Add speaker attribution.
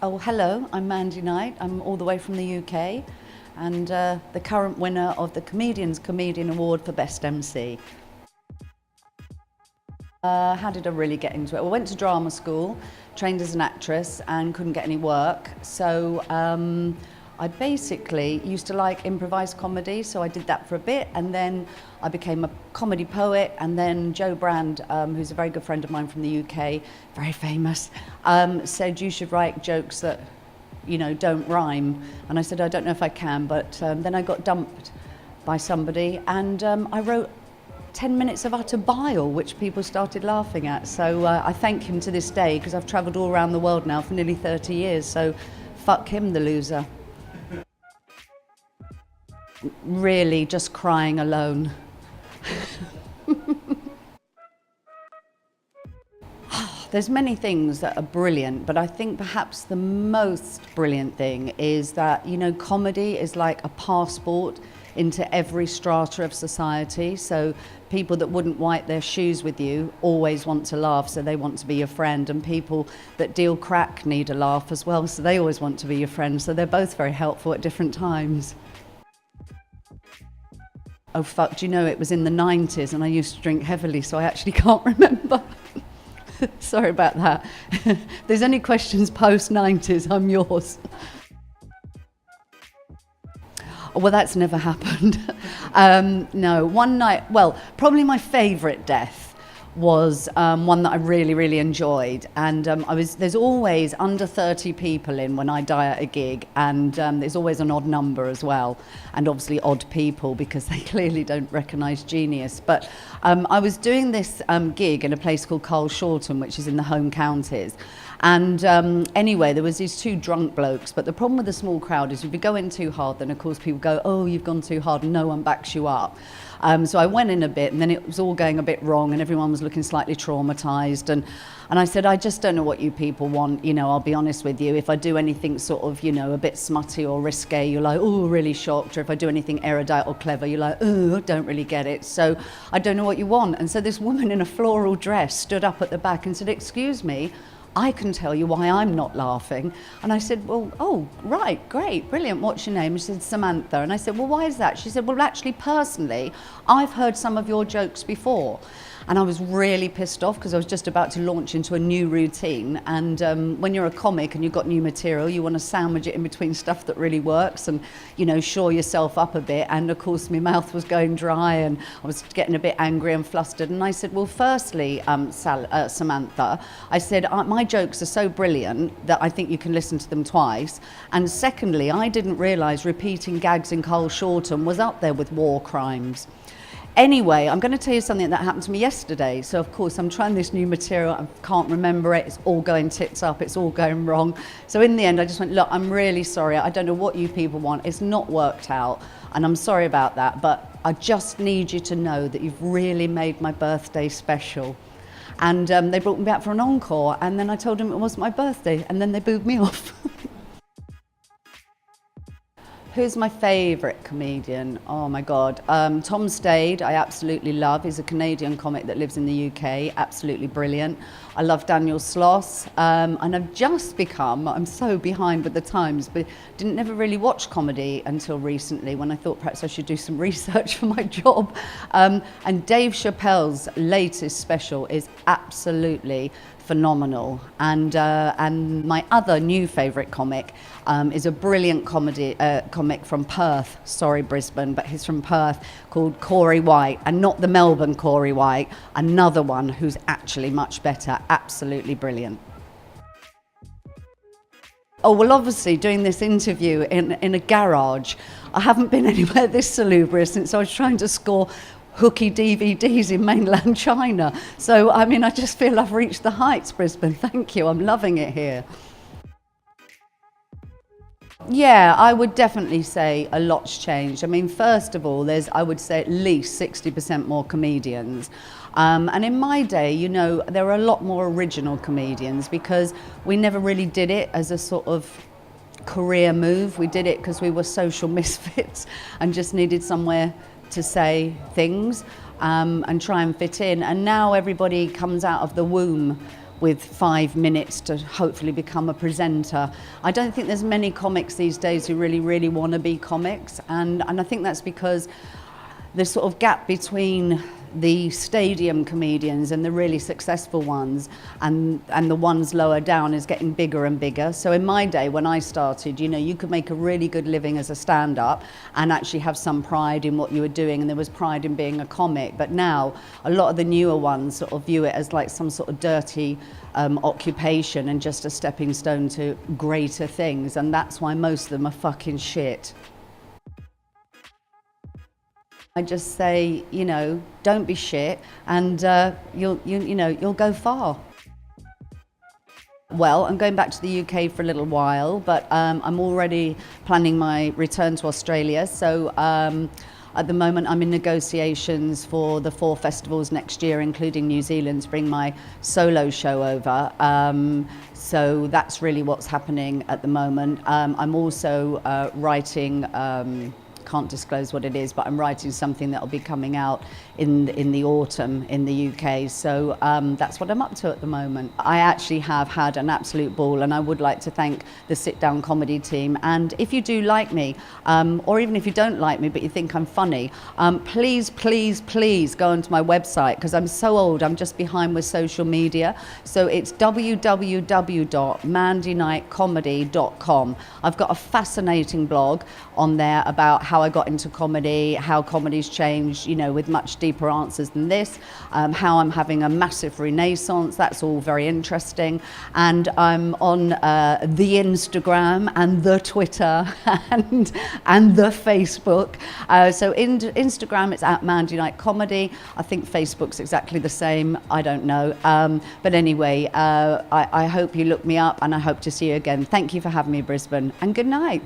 Speaker 1: Oh, hello, I'm Mandy Knight. I'm all the way from the UK and the current winner of the Comedian Award for Best MC. How did I really get into it? Well, I went to drama school, trained as an actress and couldn't get any work. So I basically used to like improvised comedy, so I did that for a bit, and then I became a comedy poet, and then Joe Brand, who's a very good friend of mine from the UK, very famous, said you should write jokes that, don't rhyme. And I said, I don't know if I can, but then I got dumped by somebody, and I wrote 10 minutes of utter bile, which people started laughing at. So I thank him to this day, because I've travelled all around the world now for nearly 30 years, so fuck him, the loser. Really just crying alone. There's many things that are brilliant, but I think perhaps the most brilliant thing is that, comedy is like a passport into every strata of society. So people that wouldn't wipe their shoes with you always want to laugh, so they want to be your friend. And people that deal crack need a laugh as well, so they always want to be your friend. So they're both very helpful at different times. Oh fuck, do you know it was in the 90s and I used to drink heavily, so I actually can't remember. Sorry about that. If there's any questions post-90s, I'm yours. Well, that's never happened. No, one night, well, probably my favourite death was one that I really, really enjoyed. And there's always under 30 people in when I die at a gig, and there's always an odd number as well, and obviously odd people because they clearly don't recognise genius. But I was doing this gig in a place called Carl Shorten, which is in the home counties. And anyway, there was these two drunk blokes, but the problem with the small crowd is if you go in too hard, then of course people go, oh, you've gone too hard, and no one backs you up. So I went in a bit, and then it was all going a bit wrong, and everyone was looking slightly traumatised. And I said, I just don't know what you people want. I'll be honest with you. If I do anything sort of, a bit smutty or risque, you're like, oh, really shocked. Or if I do anything erudite or clever, you're like, oh, I don't really get it. So I don't know what you want. And so this woman in a floral dress stood up at the back and said, excuse me, I can tell you why I'm not laughing. And I said, well, oh, right, great, brilliant, what's your name? She said, Samantha. And I said, well, why is that? She said, well, actually, personally, I've heard some of your jokes before. And I was really pissed off because I was just about to launch into a new routine. And when you're a comic and you've got new material, you want to sandwich it in between stuff that really works and, shore yourself up a bit. And of course, my mouth was going dry and I was getting a bit angry and flustered. And I said, well, firstly, Samantha, I said, my jokes are so brilliant that I think you can listen to them twice. And secondly, I didn't realise repeating gags in Carl Shorten was up there with war crimes. Anyway, I'm going to tell you something that happened to me yesterday. So, of course, I'm trying this new material. I can't remember it. It's all going tits up. It's all going wrong. So in the end, I just went, look, I'm really sorry. I don't know what you people want. It's not worked out. And I'm sorry about that. But I just need you to know that you've really made my birthday special. And they brought me back for an encore. And then I told them it wasn't my birthday. And then they booed me off. Who's my favourite comedian? Oh my God. Tom Stade, I absolutely love. He's a Canadian comic that lives in the UK, absolutely brilliant. I love Daniel Sloss, and I've just become, I'm so behind with the times, but never really watch comedy until recently when I thought perhaps I should do some research for my job. And Dave Chappelle's latest special is absolutely phenomenal. And my other new favourite comic is a brilliant comic from Perth, sorry Brisbane, but he's from Perth, called Corey White, and not the Melbourne Corey White, another one who's actually much better, absolutely brilliant. Oh, well, obviously, doing this interview in a garage, I haven't been anywhere this salubrious since I was trying to score hooky DVDs in mainland China. So, I mean, I just feel I've reached the heights, Brisbane. Thank you. I'm loving it here. Yeah, I would definitely say a lot's changed. I mean, first of all, I would say at least 60% more comedians. And in my day, there were a lot more original comedians because we never really did it as a sort of career move. We did it because we were social misfits and just needed somewhere to say things and try and fit in. And now everybody comes out of the womb with 5 minutes to hopefully become a presenter. I don't think there's many comics these days who really want to be comics, and I think that's because the sort of gap between the stadium comedians and the really successful ones and the ones lower down is getting bigger and bigger. So in my day, when I started, you know, you could make a really good living as a stand-up and actually have some pride in what you were doing, and there was pride in being a comic. But now a lot of the newer ones sort of view it as like some sort of dirty occupation and just a stepping stone to greater things, and that's why most of them are fucking shit. I just say, you know, don't be shit, and you'll go far. Well, I'm going back to the UK for a little while, but I'm already planning my return to Australia. So at the moment, I'm in negotiations for the 4 festivals next year, including New Zealand, to bring my solo show over. So that's really what's happening at the moment. I'm also writing. Can't disclose what it is, but I'm writing something that will be coming out in the autumn in the UK. So that's what I'm up to at the moment. I actually have had an absolute ball, and I would like to thank the Sit Down Comedy team. And if you do like me, or even if you don't like me but you think I'm funny, please go onto my website, because I'm so old, I'm just behind with social media. So it's www.mandyknightcomedy.com. I've got a fascinating blog on there about how I got into comedy, how comedy's changed, you know, with much deeper answers than this, how I'm having a massive renaissance. That's all very interesting. And I'm on the Instagram and the Twitter and the Facebook. So Instagram, it's at Mandy Knight Comedy. I think Facebook's exactly the same. I don't know. But anyway, I hope you look me up, and I hope to see you again. Thank you for having me, Brisbane, and good night.